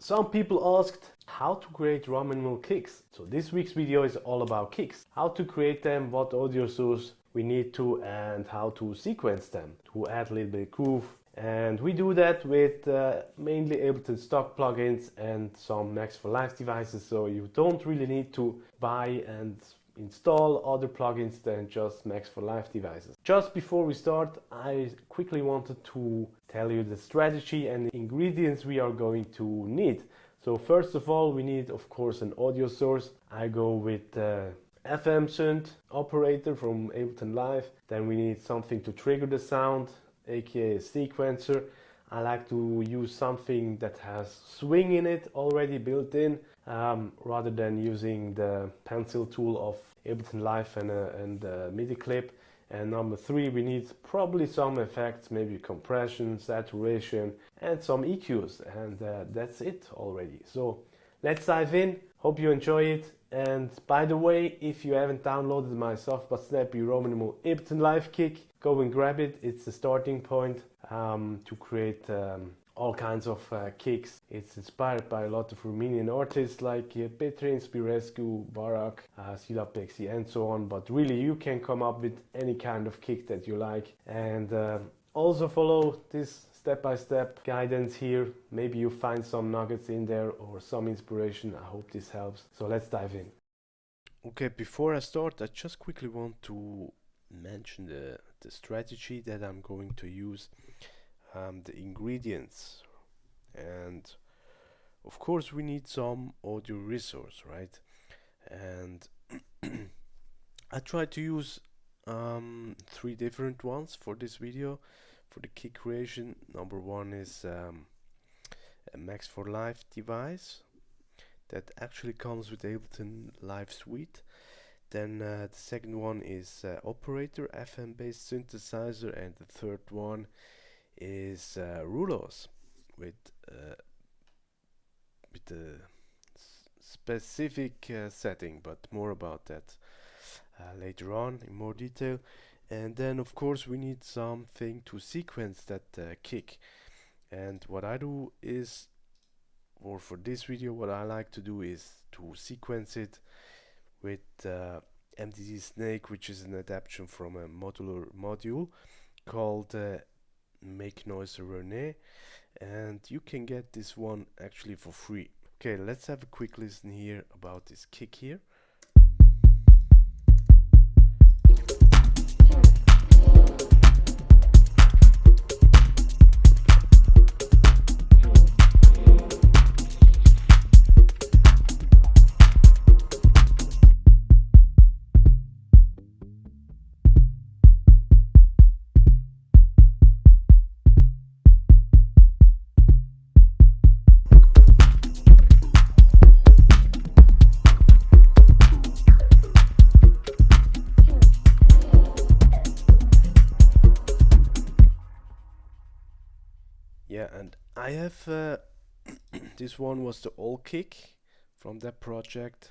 Some people asked how to create rominimal kicks. So this week's video is all about kicks. How to create them, what audio source we need to, and how to sequence them to add a little bit of groove. And we do that with mainly Ableton stock plugins and some Max for Live devices. So you don't really need to buy and install other plugins than just Max for Live devices. Just before we start, I quickly wanted to tell you the strategy and the ingredients we are going to need. So first of all, we need, of course, an audio source. I go with FM synth operator from Ableton Live. Then we need something to trigger the sound, aka a sequencer. I like to use something that has swing in it already built in, rather than using the pencil tool of Ableton Live and a MIDI clip. And number 3, we need probably some effects, maybe compression, saturation, and some EQs. And that's it already. So let's dive in. Hope you enjoy it. And by the way, if you haven't downloaded my soft but snappy rominimal Ableton Live kick, go and grab it. It's the starting point to create all kinds of kicks. It's inspired by a lot of Romanian artists like Petre, Spirescu, Barak, Sila Pexi, and so on. But really, you can come up with any kind of kick that you like. And also follow this step-by-step guidance here. Maybe you find some nuggets in there or some inspiration. I hope this helps. So let's dive in. Okay, before I start, I just quickly want to mention the strategy that I'm going to use, the ingredients, and of course we need some audio resource, right? And I try to use 3 different ones for this video for the kick creation. Number 1 is a Max for Live device that actually comes with Ableton Live Suite. Then the second one is Operator, FM based synthesizer, and the third one is Rulos with a specific setting, but more about that later on in more detail. And then of course we need something to sequence that kick. And what I do is, or for this video, what I like to do is to sequence it with MDT Snake, which is an adaptation from a modular module called Make Noise René, and you can get this one actually for free. Okay, let's have a quick listen here about this kick here. Yeah, and I have this one was the old kick from that project.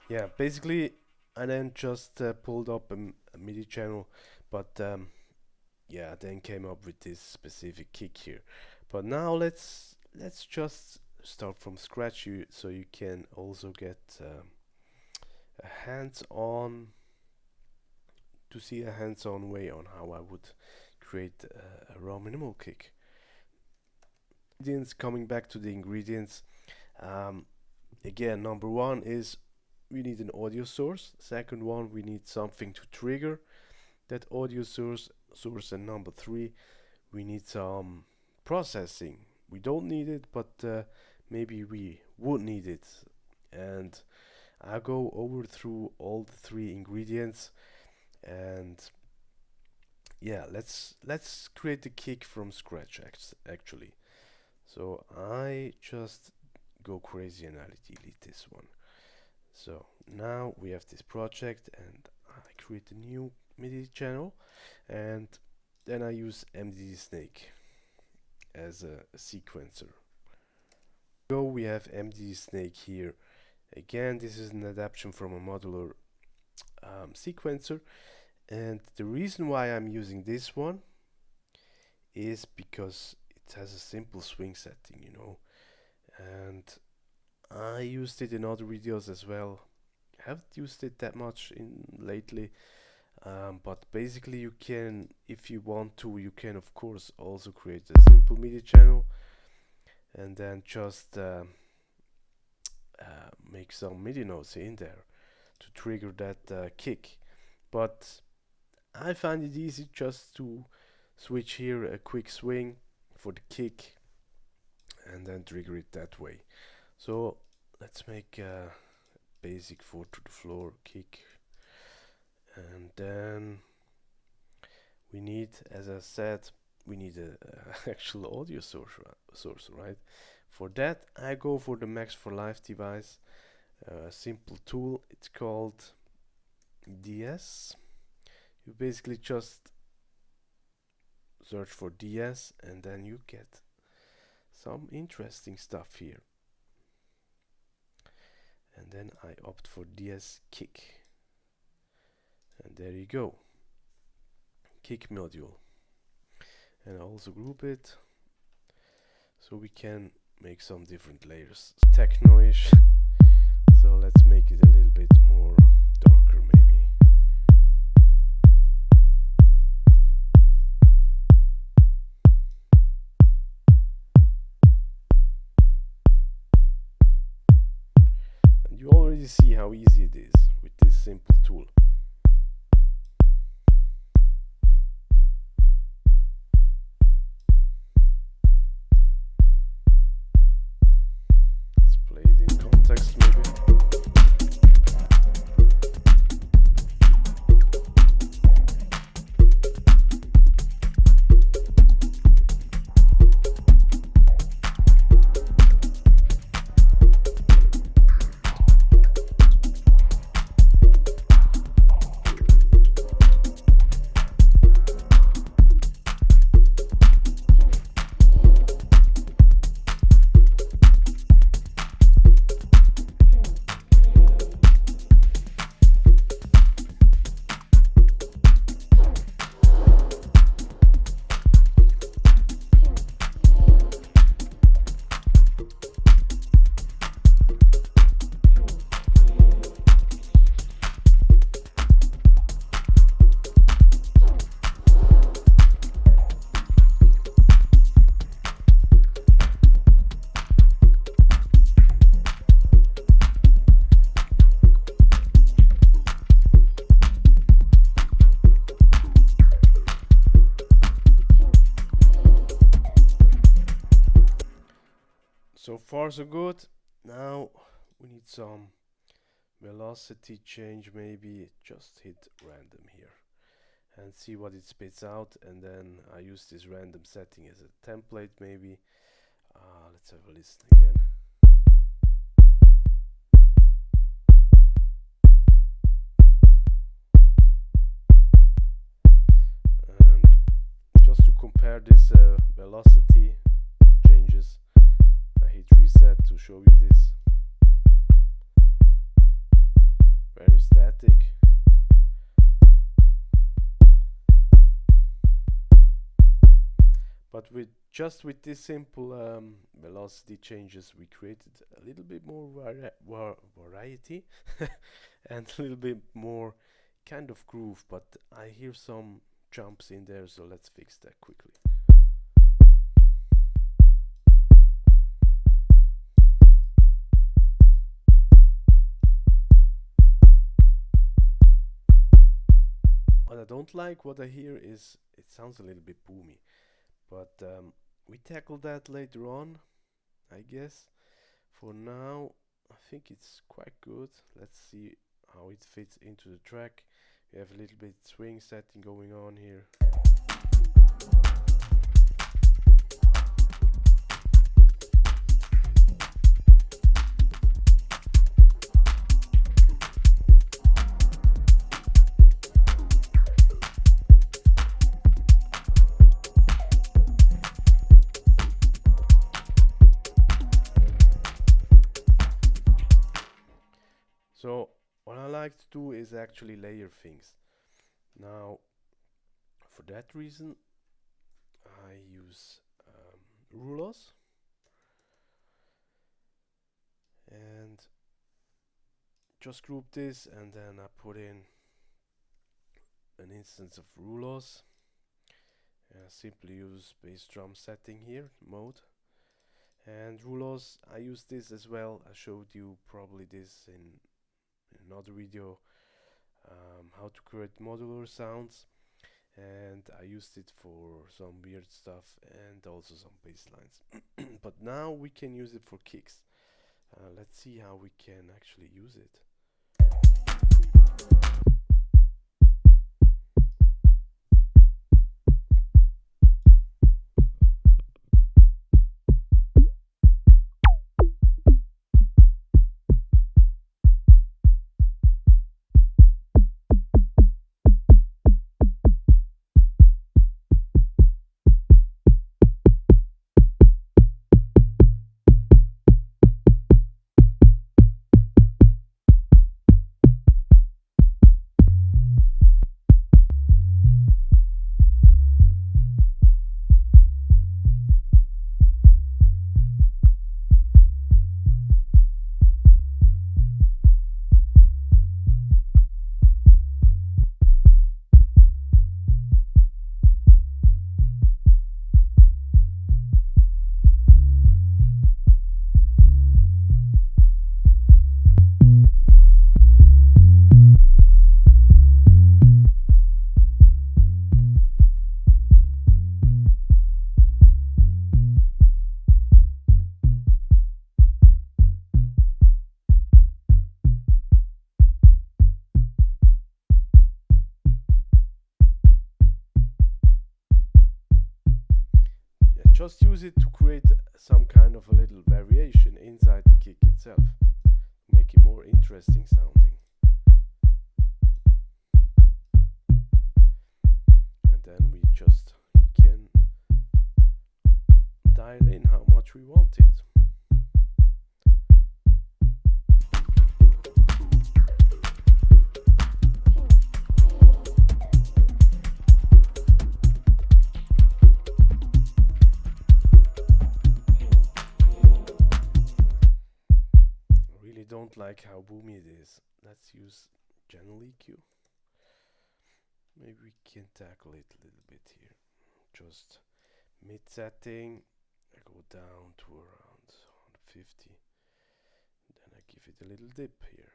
Yeah, basically I then just pulled up a MIDI channel, but yeah, I then came up with this specific kick here. But now let's just start from scratch, so you can also get a hands-on way on how I would create a raw minimal kick. Ingredients, coming back to the ingredients, again, number 1 is we need an audio source. Second one, we need something to trigger that audio source. And number 3, we need some processing. We don't need it, but maybe we would need it. And I'll go over through all the 3 ingredients, and yeah, let's create the kick from scratch actually. So I just go crazy and I delete this one. So now we have this project, and I create a new MIDI channel, and then I use MIDI Snake as a sequencer. So we have MIDI Snake here. Again, this is an adaptation from a modular sequencer, and the reason why I'm using this one is because it has a simple swing setting, you know, and I used it in other videos as well. I haven't used it that much in lately, but basically you can, if you want to, you can of course also create a simple MIDI channel and then just make some MIDI notes in there to trigger that kick. But I find it easy just to switch here a quick swing for the kick and then trigger it that way. So let's make a basic 4 to the floor kick, and then we need, as I said, we need a actual audio source, right? For that I go for the Max for Live device, a simple tool. It's called DS. You basically just search for DS and then you get some interesting stuff here. And then I opt for DS Kick, and there you go, kick module. And I also group it so we can make some different layers, techno-ish. So let's make it a little bit more darker maybe. And you already see how easy it is with this simple tool. Context maybe. So far so good. Now we need some velocity change, maybe just hit random here and see what it spits out, and then I use this random setting as a template maybe. Let's have a listen again. And just to compare this velocity changes, I hit reset to show you this. Very static. But with this simple velocity changes, we created a little bit more variety and a little bit more kind of groove. But I hear some jumps in there, so let's fix that quickly. What I don't like, what I hear is it sounds a little bit boomy, but we tackle that later on, I guess. For now, I think it's quite good. Let's see how it fits into the track. We have a little bit swing setting going on here. So what I like to do is actually layer things. Now, for that reason, I use rulers and just group this, and then I put in an instance of rulers. Simply use bass drum setting here, mode. And rulers, I use this as well. I showed you probably this in another video, how to create modular sounds, and I used it for some weird stuff and also some bass lines. But now we can use it for kicks. Let's see how we can actually use it. Just use it to create some kind of a little variation inside the kick itself, make it more interesting sounding. And then we just can dial in how much we want it. Don't like how boomy it is. Let's use channel EQ. Maybe we can tackle it a little bit here. Just mid setting, I go down to around 150. Then I give it a little dip here.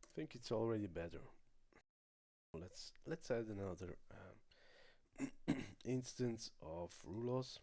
I think it's already better. Let's add another instance of rulers.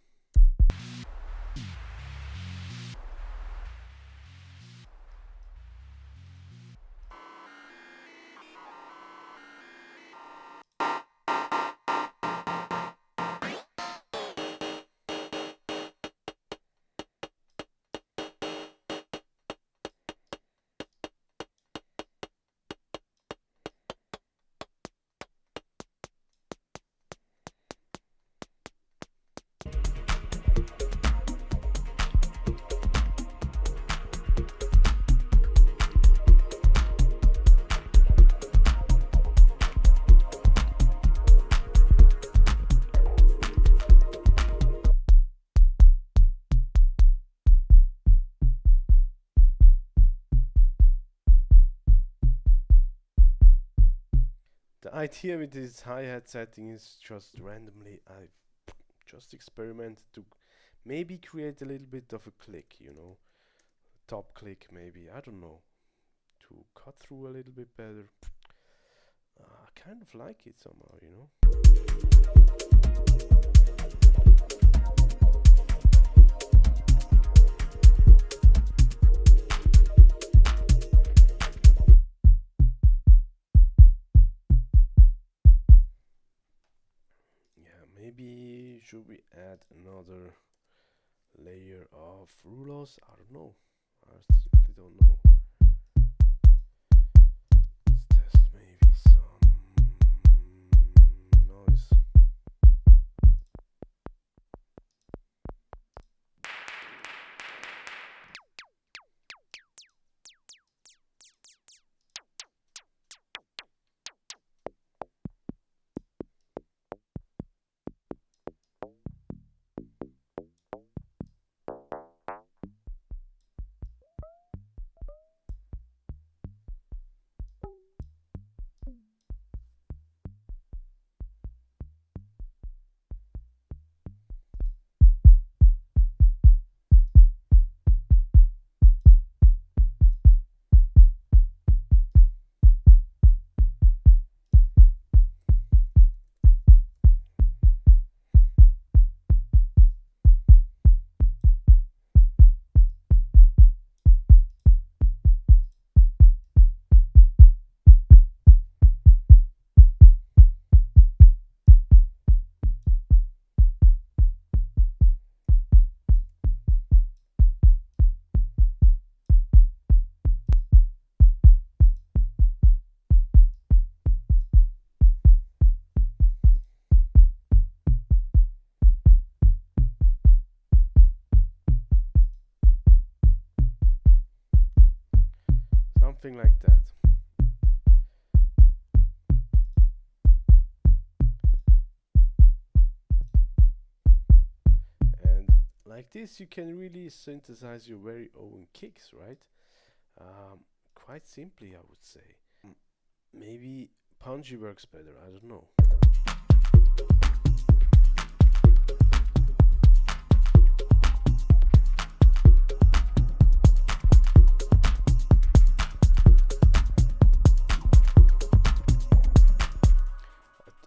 The idea with this hi-hat setting is just randomly, I just experimented to maybe create a little bit of a click, you know, top click maybe, I don't know, to cut through a little bit better. I kind of like it somehow, you know. maybe should we add another layer of rulos? I don't know. I simply don't know. Let's test maybe some noise. Something like that. And like this you can really synthesize your very own kicks, right? Quite simply, I would say. Maybe punchy works better, I don't know.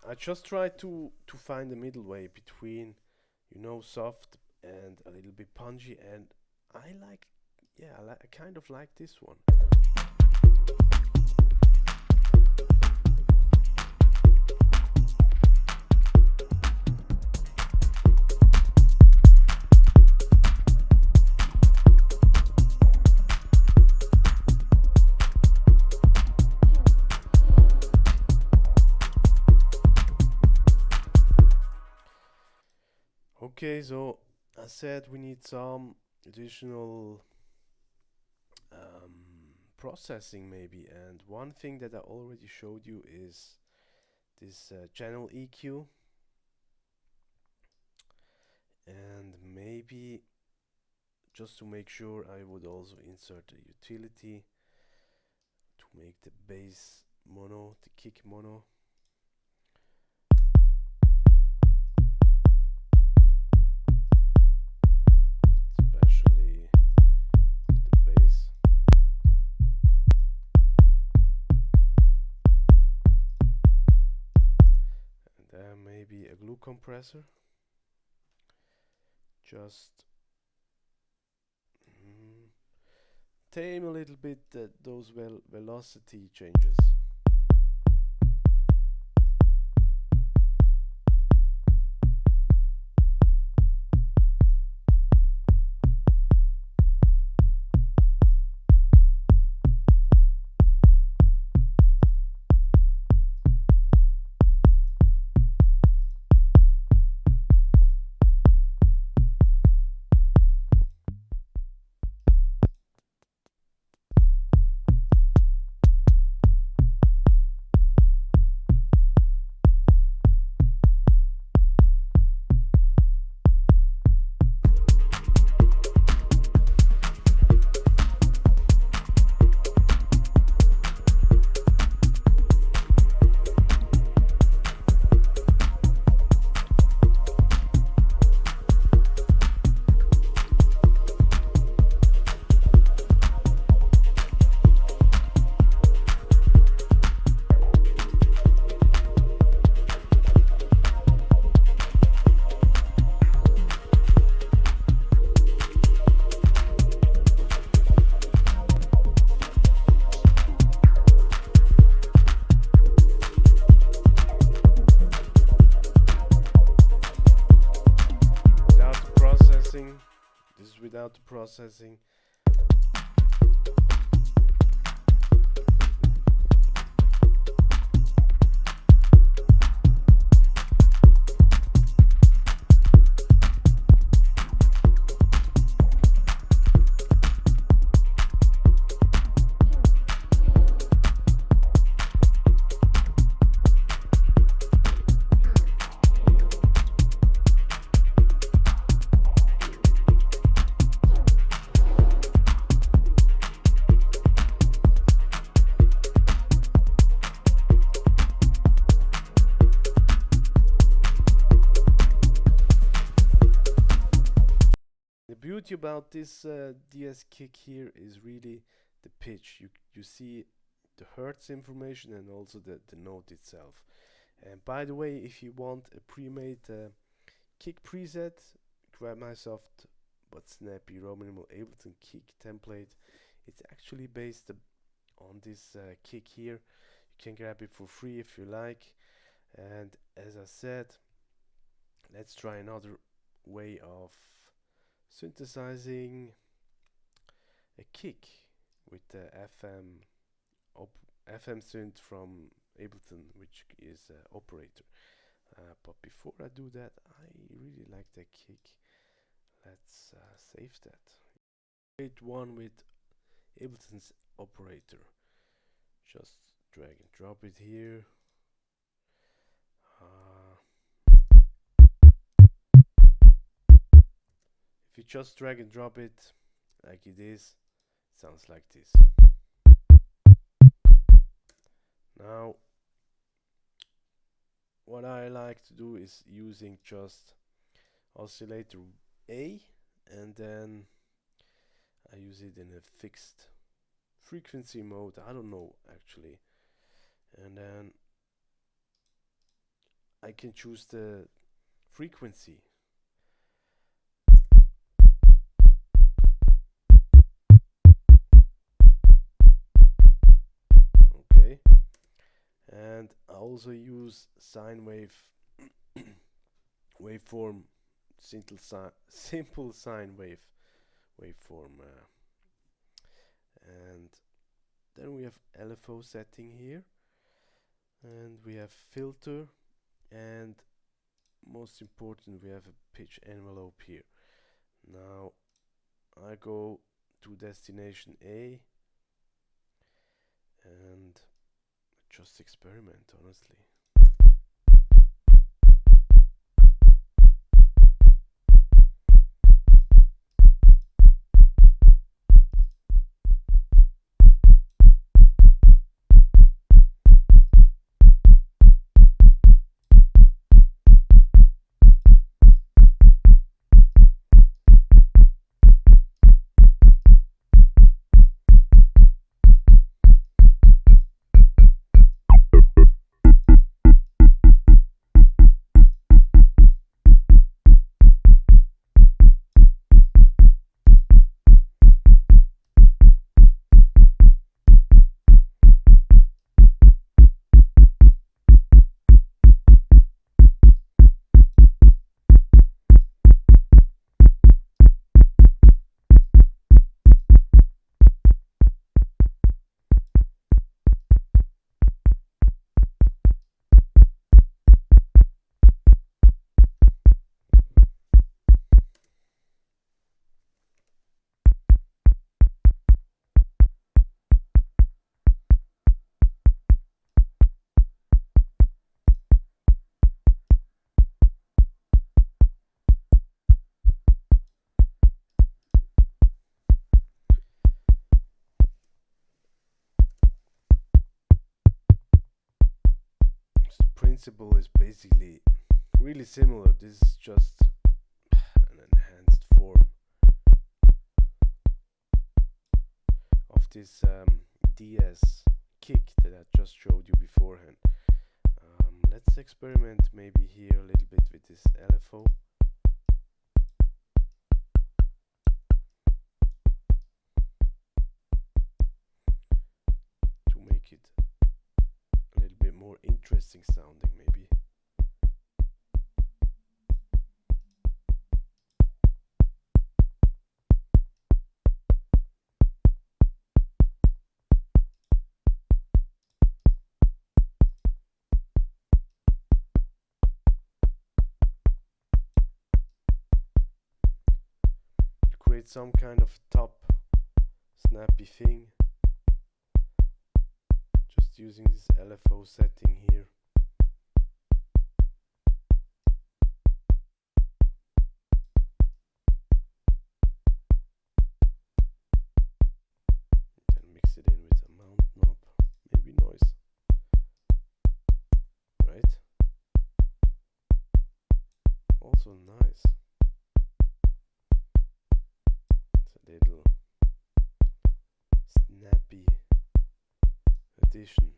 I just try to find the middle way between, you know, soft and a little bit punchy, and I like, yeah, I kind of like this one. Okay, so I said we need some additional processing maybe, and one thing that I already showed you is this channel EQ, and maybe just to make sure I would also insert a utility to make the bass mono, the kick mono. Maybe a glue compressor, just tame a little bit those velocity changes. processing. This is without the processing. The beauty about this DS kick here is really the pitch. You see the hertz information and also the note itself. And by the way, if you want a pre-made kick preset, grab my soft but snappy rominimal Ableton kick template. It's actually based on this kick here. You can grab it for free if you like. And as I said, let's try another way of synthesizing a kick with the FM synth from Ableton, which is Operator. But before I do that, I really like that kick. Let's save that. Create one with Ableton's Operator. Just drag and drop it here. If you just drag and drop it like it is, it sounds like this. Now, what I like to do is using just oscillator A, and then I use it in a fixed frequency mode. I don't know actually. And then I can choose the frequency. And I also use sine wave waveform, simple sine wave waveform, and then we have LFO setting here, and we have filter, and most important we have a pitch envelope here. Now I go to destination A and just experiment, honestly. Principle is basically really similar. This is just an enhanced form of this DS kick that I just showed you beforehand. Let's experiment maybe here a little bit with this LFO. To make it a little bit more interesting sounding, maybe. create some kind of top snappy thing, just using this LFO setting here. Then mix it in with a mount knob, maybe noise, right? Also nice. It's a little snappy addition.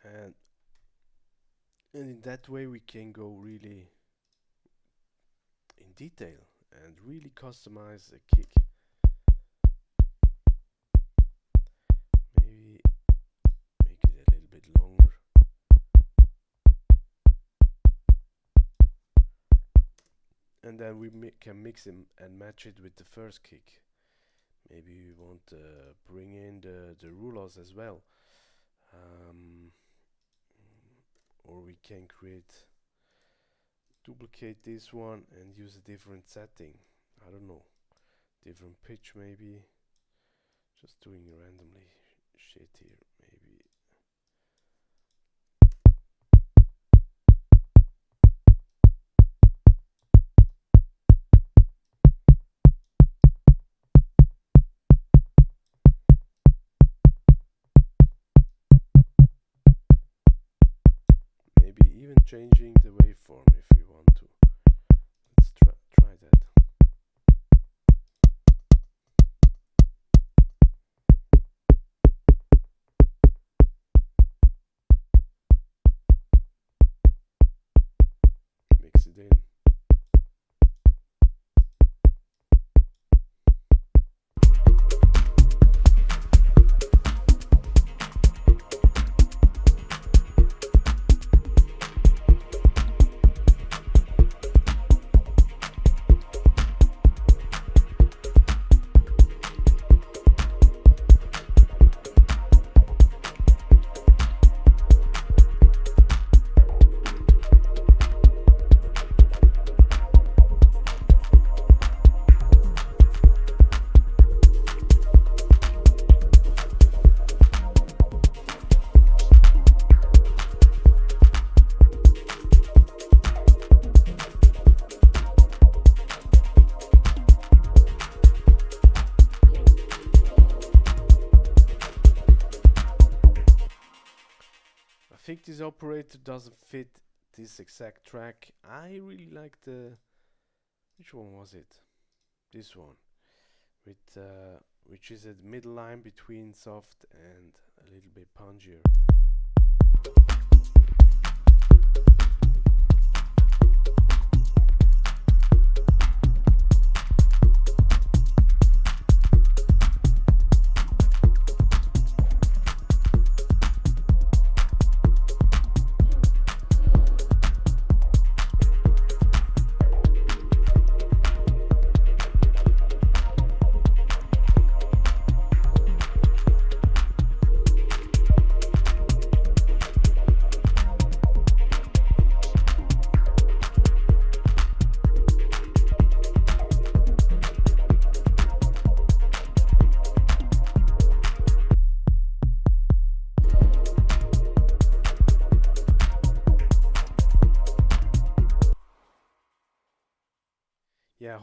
And in that way we can go really in detail and really customize a kick. Maybe make it a little bit longer. And then we can mix it and match it with the first kick. Maybe we want to bring in the rulers as well. Or we can duplicate this one and use a different setting. I don't know, different pitch maybe. Just doing randomly shit here, maybe. Even changing the waveform if you want to. Let's try that. Mix it in. I think this operator doesn't fit this exact track. I really like which one was it? This one, with which is a middle line between soft and a little bit punchier.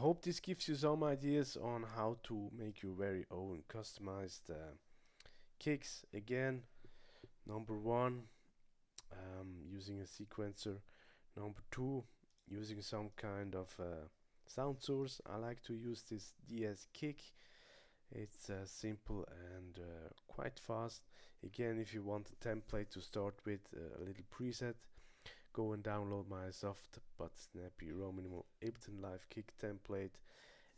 hope this gives you some ideas on how to make your very own customized kicks. Again, number one, using a sequencer. Number two, using some kind of sound source. I like to use this DS Kick. It's simple and quite fast. Again, if you want a template to start with, a little preset, go and download my soft but snappy rominimal Ableton Live Kick template.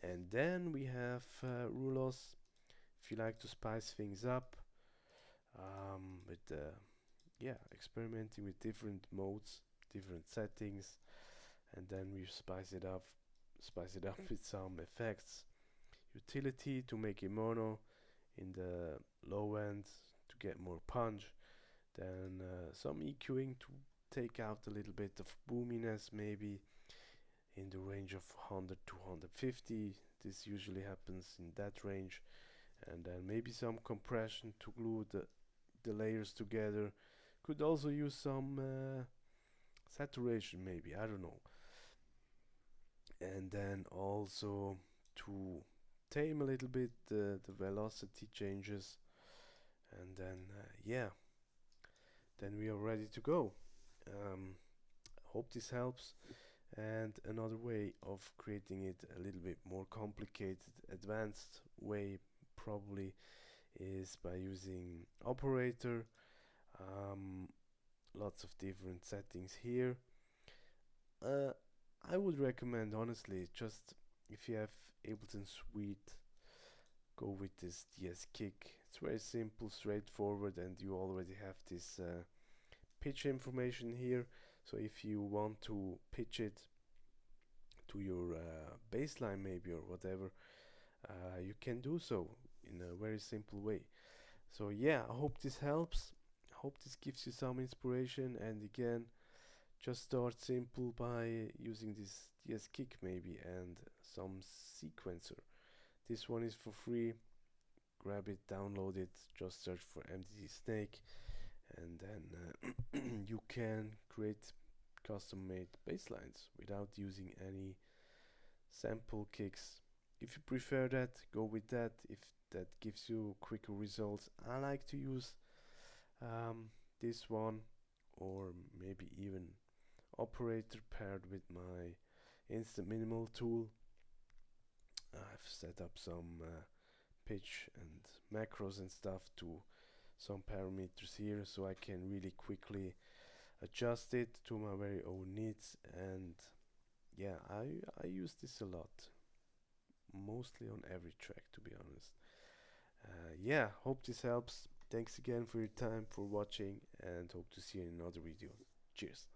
And then we have Rulos. If you like to spice things up with experimenting with different modes, different settings, and then we spice it up with some effects. Utility to make it mono in the low end to get more punch, then some EQing to take out a little bit of boominess, maybe in the range of 100 to 150. This usually happens in that range, and then maybe some compression to glue the layers together. Could also use some saturation, maybe, I don't know. And then also to tame a little bit the velocity changes, and then then we are ready to go. Hope this helps. And another way of creating it a little bit more complicated, advanced way probably, is by using Operator. Lots of different settings here. I would recommend, honestly, just if you have Ableton Suite, go with this DS Kick. It's very simple, straightforward, and you already have this pitch information here. So if you want to pitch it to your bass line maybe or whatever, you can do so in a very simple way. So yeah, I hope this helps. I hope this gives you some inspiration. And again, just start simple by using this DS Kick maybe and some sequencer. This one is for free. Grab it, download it, just search for MDT Snake, and then you can create custom made bass lines without using any sample kicks. If you prefer that, go with that. If that gives you quicker results, I like to use this one, or maybe even Operator paired with my instant minimal tool. I've set up some pitch and macros and stuff to some parameters here, so I can really quickly adjust it to my very own needs. And yeah, I use this a lot, mostly on every track, to be honest. Yeah, hope this helps. Thanks again for your time, for watching, and hope to see you in another video. Cheers.